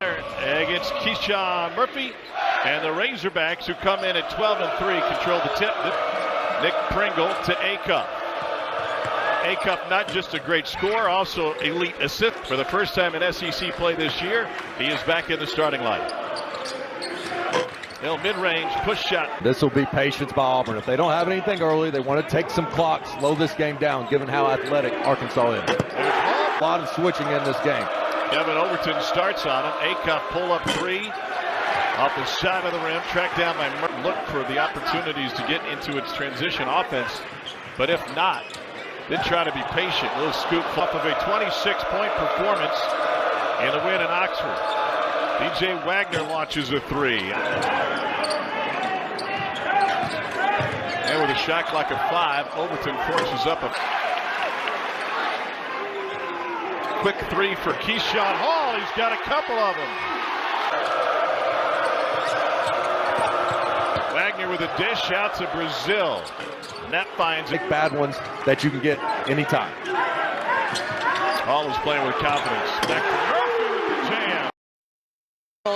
Against Keyshawn Murphy, and the Razorbacks, who come in at 12-3, control the tip. Nick Pringle to Acuff. Acuff, not just a great scorer, also elite assist. For the first time in SEC play this year, he is back in the starting lineup. Mid-range push shot. This will be patience by Auburn. If they don't have anything early, they want to take some clock, slow this game down, given how athletic Arkansas is. A lot of switching in this game. Kevin Overton starts on him. Acuff pull up three off the side of the rim, tracked down by Murphy. Look for the opportunities to get into its transition offense, but if not, then try to be patient. A little scoop off of a 26-point performance in the win in Oxford. DJ Wagner launches a three. And with a shot clock of 5, Overton forces up a quick three for Keyshawn Hall. He's got a couple of them. Wagner with a dish out to Brazil. And that finds big bad ones that you can get anytime. Hall is playing with confidence. Back to Murphy with the jam.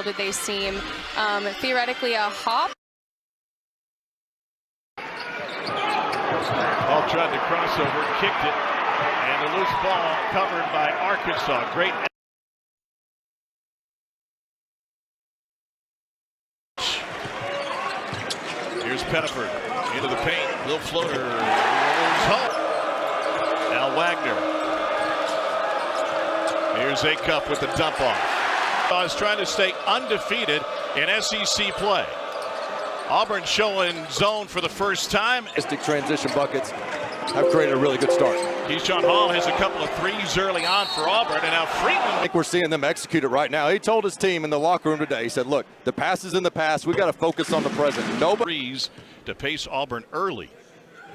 Did they seem theoretically a hop? Hall tried to cross over, kicked it. And the loose ball covered by Arkansas. Great. Here's Pettiford into the paint. Little floater. Rolls home. Now Wagner. Here's Acuff with the dump off. Is trying to stay undefeated in SEC play. Auburn showing zone for the first time. Transition buckets have created a really good start. Keyshawn Hall has a couple of threes early on for Auburn, and now Freeman. I think we're seeing them execute it right now. He told his team in the locker room today, he said, look, the past is in the past. We got to focus on the present. Threes to pace Auburn early.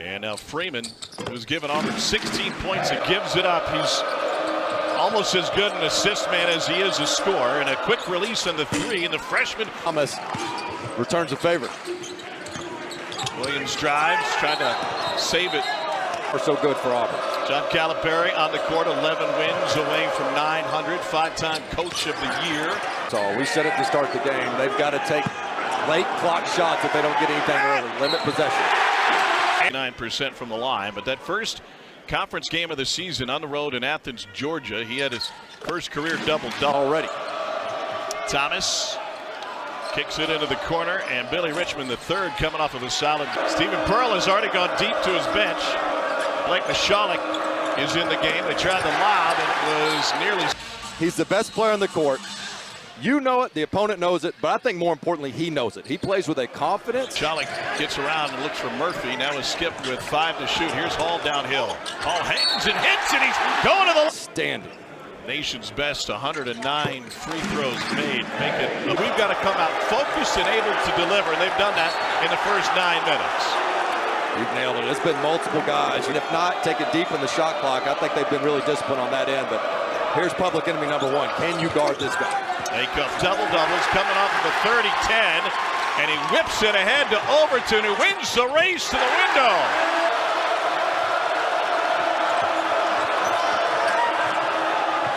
And now Freeman, who's given Auburn 16 points, and gives it up. He's almost as good an assist man as he is a scorer. And a quick release on the three, and the freshman Thomas returns a favor. Williams drives, trying to save it. Are so good for Auburn. John Calipari on the court, 11 wins away from 900, 5-time coach of the year. So we said it to start the game. They've got to take late clock shots if they don't get anything early. Limit possession. 9% from the line, but that first conference game of the season on the road in Athens, Georgia, he had his first career double-double already. Thomas kicks it into the corner, and Billy Richmond, the third, coming off of a solid. Stephen Pearl has already gone deep to his bench. Blake Michalek is in the game. They tried the lob, and it was nearly. He's the best player on the court. You know it, the opponent knows it, but I think more importantly, he knows it. He plays with a confidence. Michalek gets around and looks for Murphy. Now is Skip with 5 to shoot. Here's Hall downhill. Hall hangs and hits, and he's going to the standing. Nation's best, 109 free throws made. We've got to come out focused and able to deliver. They've done that in the first 9 minutes. You've nailed it. It's been multiple guys. And if not, take it deep in the shot clock. I think they've been really disciplined on that end. But here's public enemy number 1. Can you guard this guy? Acuff double-doubles coming off of a 30-10. And he whips it ahead to Overton, who wins the race to the window.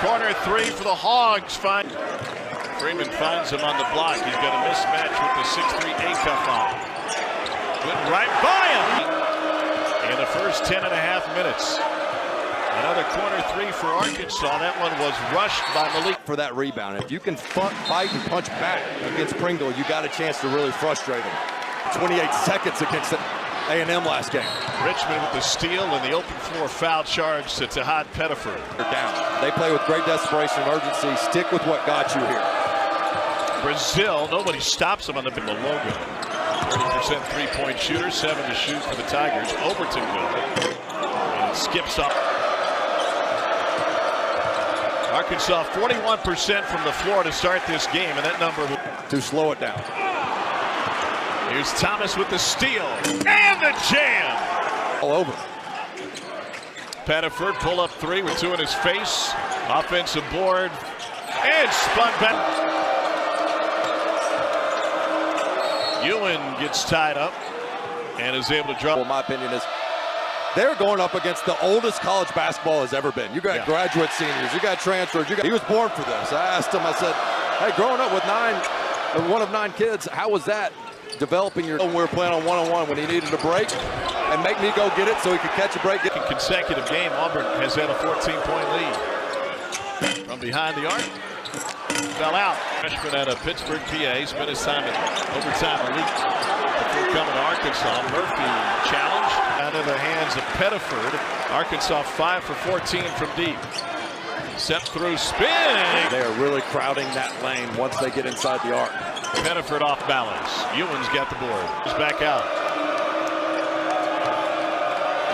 Corner three for the Hogs. Freeman finds him on the block. He's got a mismatch with the 6'3" Acuff on. Went right by him in the first 10.5 minutes. Another corner three for Arkansas. That one was rushed by Malik. For that rebound. If you can fight and punch back against Pringle, you got a chance to really frustrate him. 28 seconds against A&M last game. Richmond with the steal and the open floor foul charge to Tahad Pettiford. They're down. They play with great desperation and urgency. Stick with what got you here. Brazil, nobody stops them on the logo. 30% three-point shooter, 7 to shoot for the Tigers. Overton will. And it skips up. Arkansas 41% from the floor to start this game, and that number to slow it down. Here's Thomas with the steal and the jam. All over. Pettiford pull up three with 2 in his face. Offensive board and spun back. Ewan gets tied up and is able to drop. Well, my opinion is they're going up against the oldest college basketball has ever been. You got graduate seniors, you got transfers. He was born for this. I asked him, I said, Hey, growing up with one of 9 kids, how was that developing your? We were playing on one-on-one when he needed a break and make me go get it so he could catch a break. In consecutive game, Auburn has had a 14-point lead. From behind the arc, fell out. Freshman out of Pittsburgh, PA, spent his time at overtime elite before coming to Arkansas. Murphy challenged out of the hands of Pettiford. Arkansas 5 for 14 from deep. Step through, spin. They are really crowding that lane once they get inside the arc. Pettiford off balance. Ewan's got the board. He's back out.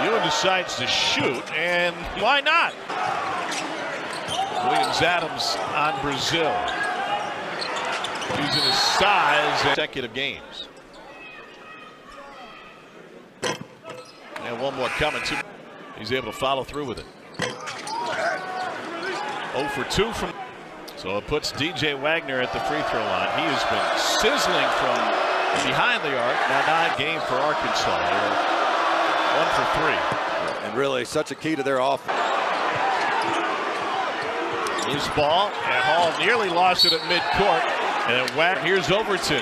Ewan decides to shoot, and why not? Williams-Adams on Brazil. Using his size in consecutive games. And one more coming to. He's able to follow through with it. 0 for 2 from. So it puts DJ Wagner at the free throw line. He has been sizzling from behind the arc. Now 9 game for Arkansas. They're 1 for 3. And really such a key to their offense. Loose ball, and Hall nearly lost it at midcourt. And then Wagner, here's Overton.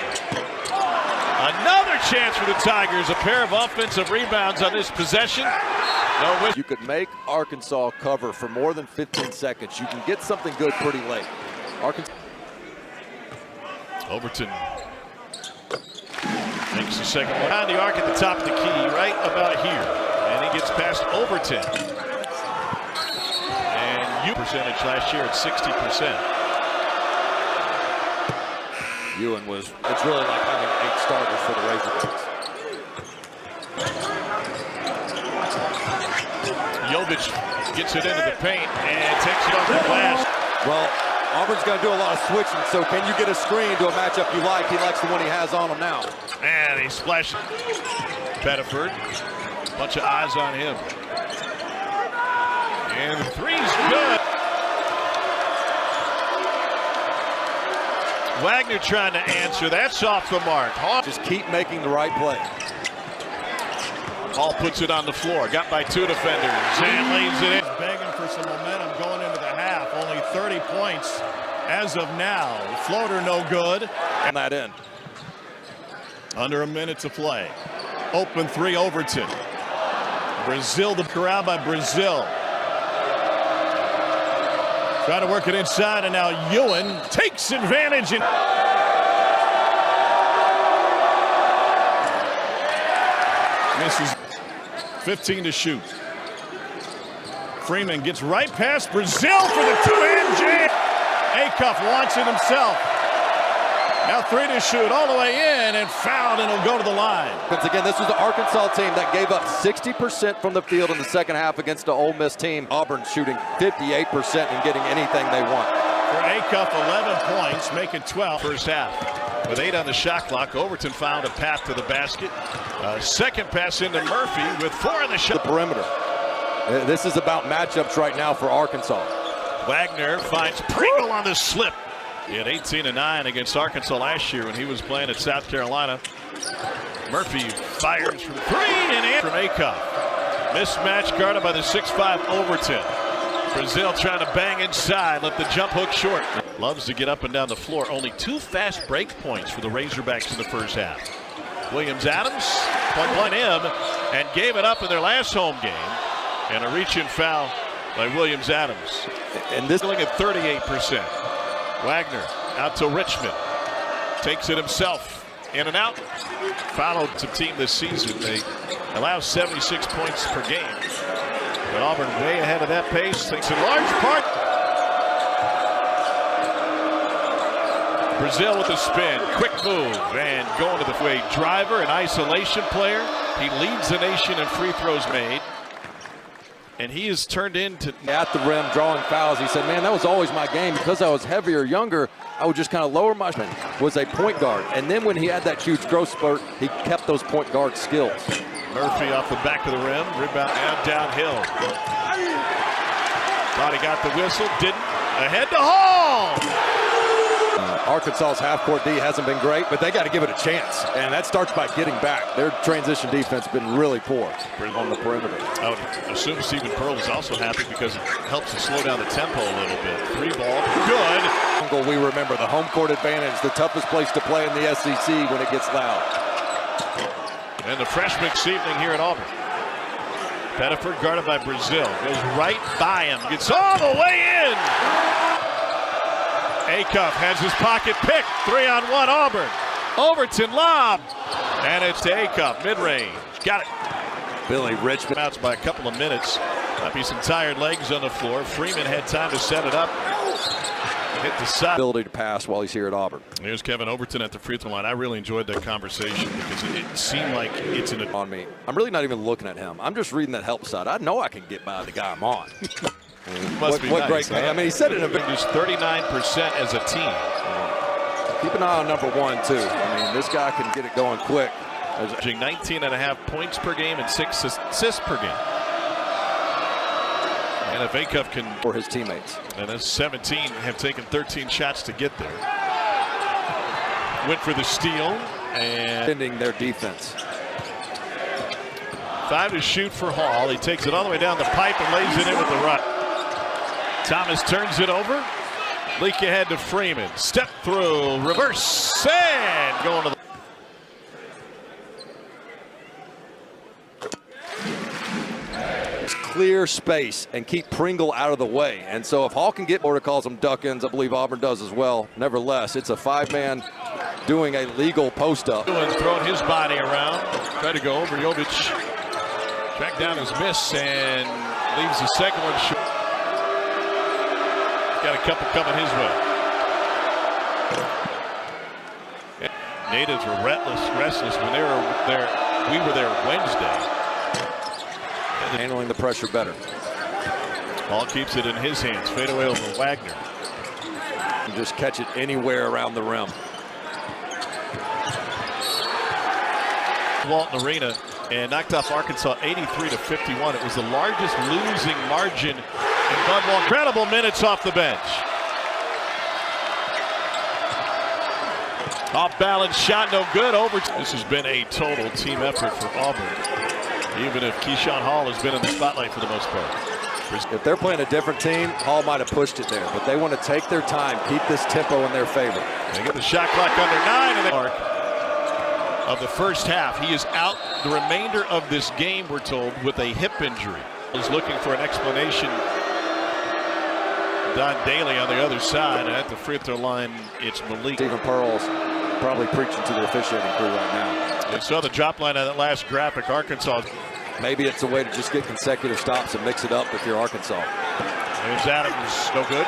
Another chance for the Tigers. A pair of offensive rebounds on this possession. No, you could make Arkansas cover for more than 15 seconds. You can get something good pretty late. Arkansas. Overton makes the second one. Behind the arc at the top of the key, right about here. And he gets past Overton. And percentage last year at 60%. Ewan was, it's really like having 8 starters for the Razorbacks. Jovic gets it into the paint and takes it off the glass. Well, Auburn's going to do a lot of switching, so can you get a screen to a matchup you like? He likes the one he has on him now. And he splashes. Pettiford, bunch of eyes on him. And the three's good. Wagner trying to answer. That's off the mark. Hall just keep making the right play. Hall puts it on the floor. Got by 2 defenders and lays it in. Begging for some momentum going into the half. Only 30 points as of now. Floater no good. On that end. Under a minute to play. Open 3, Overton. Brazil, the corral by Brazil. Try to work it inside, and now Ewan takes advantage. And misses. 15 to shoot. Freeman gets right past Brazil for the 2-hand jam. Acuff wants it himself. Now 3 to shoot all the way in and fouled, and he'll go to the line. Once again, this was the Arkansas team that gave up 60% from the field in the second half against the Ole Miss team. Auburn shooting 58% and getting anything they want. For Acuff, 11 points, make it 12. First half. With 8 on the shot clock, Overton found a path to the basket. Second pass into Murphy with 4 on the shot. The perimeter. This is about matchups right now for Arkansas. Wagner finds Pringle on the slip. He had 18 and 9 against Arkansas last year when he was playing at South Carolina. Murphy fires from 3 and in from Acuff. Mismatch guarded by the 6'5 Overton. Brazil trying to bang inside, left the jump hook short. Loves to get up and down the floor. Only 2 fast break points for the Razorbacks in the first half. Williams-Adams point him and gave it up in their last home game. And a reach-in foul by Williams-Adams. And this looking at 38%. Wagner out to Richmond. Takes it himself. In and out. Followed some team this season. They allow 76 points per game. But Auburn way ahead of that pace. Thanks in large part. Brazil with a spin. Quick move. And going to the way. Driver, an isolation player. He leads the nation in free throws made. And he is turned into at the rim drawing fouls. He said, man, that was always my game. Because I was heavier, younger, I would just kind of lower my was a point guard. And then when he had that huge growth spurt, he kept those point guard skills. Murphy off the back of the rim, rebound and downhill. Thought he got the whistle, didn't. Ahead to Hall. Arkansas's half-court D hasn't been great, but they got to give it a chance. And that starts by getting back. Their transition defense has been really poor on the perimeter. I would assume Stephen Pearl is also happy because it helps to slow down the tempo a little bit. 3 ball, good. We remember the home court advantage, the toughest place to play in the SEC when it gets loud. And the freshman this evening here at Auburn. Pettiford guarded by Brazil. Goes right by him. Gets all the way in. Acuff has his pocket picked. 3-on-1 Auburn. Overton lob. And it's to Acuff. Mid-range. Got it. Billy Richmond. Outs by a couple of minutes. Might be some tired legs on the floor. Freeman had time to set it up. Hit the side. Ability to pass while he's here at Auburn. Here's Kevin Overton at the free throw line. I really enjoyed that conversation because it seemed like it's on me. I'm really not even looking at him. I'm just reading that help side. I know I can get by the guy I'm on. Must be what nice, great guy. I mean, he said it in a big. Just 39% as a team. Keep an eye on number 1 too. I mean, this guy can get it going quick. 19.5 points per game and 6 assists per game. And if Acuff can, for his teammates. And as 17 have taken 13 shots to get there. Went for the steal and ending their defense. 5 to shoot for Hall. He takes it all the way down the pipe and lays it in with the right. Thomas turns it over. Leak ahead to Freeman. Step through, reverse, and going to the clear space and keep Pringle out of the way. And so if Hall can get, Florida calls them duck-ins, I believe Auburn does as well. Nevertheless, it's a 5-man doing a legal post-up. Throwing his body around. Try to go over Jovic. Track down his miss and leaves the second one short. Got a couple coming his way. Natives were restless when they were there. We were there Wednesday. Handling the pressure better. Ball keeps it in his hands. Fade away over Wagner. And just catch it anywhere around the rim. Walton Arena and knocked off Arkansas 83-51. It was the largest losing margin in Bud Walton. Incredible minutes off the bench. Off balance shot, no good. Over. This has been a total team effort for Auburn. Even if Keyshawn Hall has been in the spotlight for the most part. If they're playing a different team, Hall might have pushed it there, but they want to take their time, keep this tempo in their favor. They get the shot clock under 9 and the mark of the first half. He is out the remainder of this game, we're told, with a hip injury. He's looking for an explanation. Don Daly on the other side, and at the free throw line, it's Malik. Stephen Pearl's probably preaching to the officiating crew right now. You saw the drop line on that last graphic. Arkansas. Maybe it's a way to just get consecutive stops and mix it up if you're Arkansas. There's Adams, no good.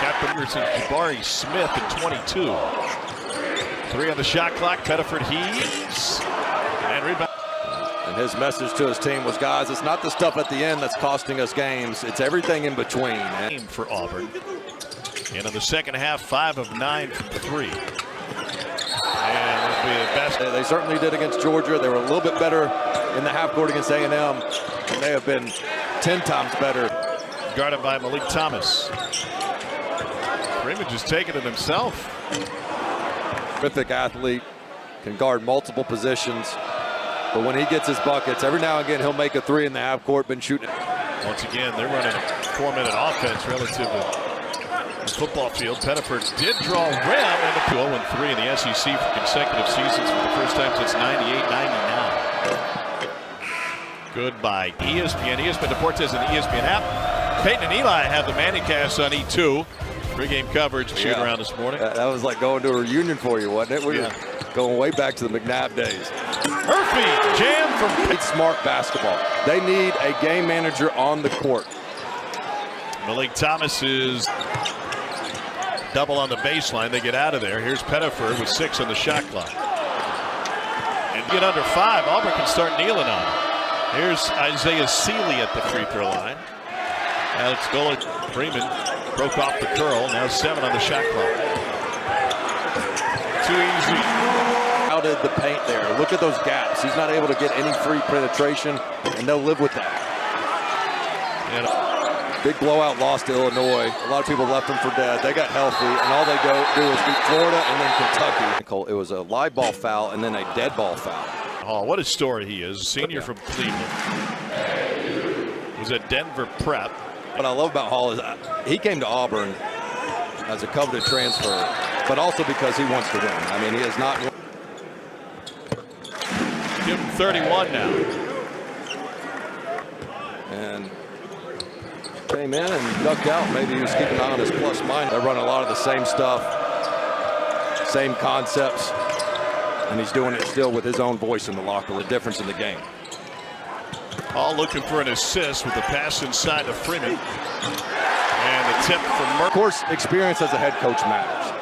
Got the Peterson, Jabari Smith at 22. 3 on the shot clock. Pettiford heaves and rebound. And his message to his team was, guys, it's not the stuff at the end that's costing us games. It's everything in between. Game for Auburn. And in the second half, 5 of 9 from 3. And it'll be the best. They certainly did against Georgia. They were a little bit better in the half court against A&M. And they have been 10 times better. Guarded by Malik Thomas. Freeman just taking it himself. Terrific athlete, can guard multiple positions. But when he gets his buckets, every now and again he'll make a 3 in the half court, been shooting. Once again, they're running a 4-minute offense relative to the football field. Pettiford did draw rim and a 0-3 in the SEC for consecutive seasons for the first time since 98-99. Good by ESPN. ESPN Deportes and the ESPN app. Peyton and Eli have the Manicast on E2. Pre-game coverage shoot around this morning. That was like going to a reunion for you, wasn't it? We were going way back to the McNabb days. Murphy, jam from It's smart basketball. They need a game manager on the court. Malik Thomas is double on the baseline. They get out of there. Here's Pettiford with 6 on the shot clock. And get under 5. Auburn can start kneeling on him. Here's Isaiah Seeley at the free throw line. Alex Golick, Freeman broke off the curl. Now 7 on the shot clock. Too easy. Crowded the paint there. Look at those gaps. He's not able to get any free penetration, and they'll live with that. And big blowout loss to Illinois. A lot of people left them for dead. They got healthy, and all they do is beat Florida and then Kentucky. It was a live ball foul and then a dead ball foul. Oh, what a story he is. Senior from Cleveland. Was at Denver Prep. What I love about Hall is he came to Auburn as a coveted transfer, but also because he wants to win. I mean, he is not. Give him 31 now. And came in and ducked out. Maybe he was keeping an eye on his plus minus. They run a lot of the same stuff, same concepts, and he's doing it still with his own voice in the locker room. The difference in the game. All looking for an assist with the pass inside to Freeman. And the tip from Murphy. Of course, experience as a head coach matters.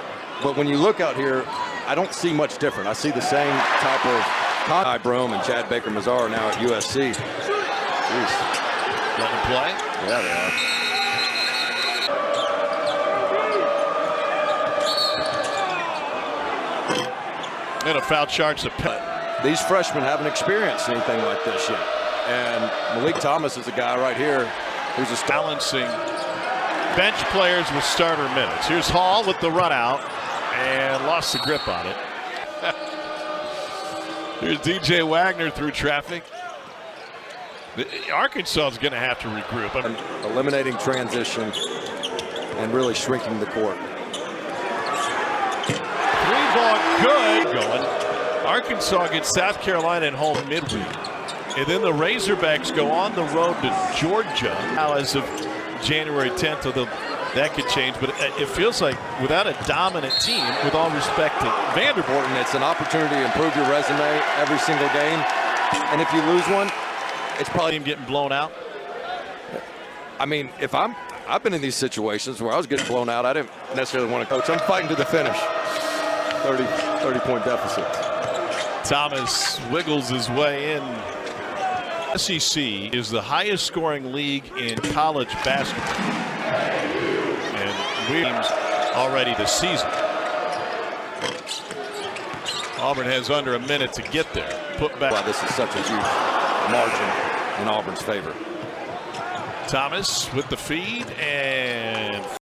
But when you look out here, I don't see much different. I see the same type of Ty Broome and Chad Baker-Mazar now at USC. Jeez. Let him play? Yeah, they are. And a foul charge to Pitt. These freshmen haven't experienced anything like this yet. And Malik Thomas is a guy right here who's a balancing bench players with starter minutes. Here's Hall with the run out and lost the grip on it. Here's DJ Wagner through traffic. Arkansas is going to have to regroup. Eliminating transition and really shrinking the court. 3-ball good going. Arkansas gets South Carolina at home midweek. And then the Razorbacks go on the road to Georgia now as of January 10th, although that could change. But it feels like without a dominant team, with all respect to Vanderbilt, And it's an opportunity to improve your resume every single game. And if you lose one, it's probably him getting blown out. I mean, I've been in these situations where I was getting blown out. I didn't necessarily want to coach. I'm fighting to the finish. 30-point deficit. Thomas wiggles his way in. SEC is the highest scoring league in college basketball. And Williams already this season. Auburn has under a minute to get there. Put back. Wow, this is such a huge margin in Auburn's favor. Thomas with the feed and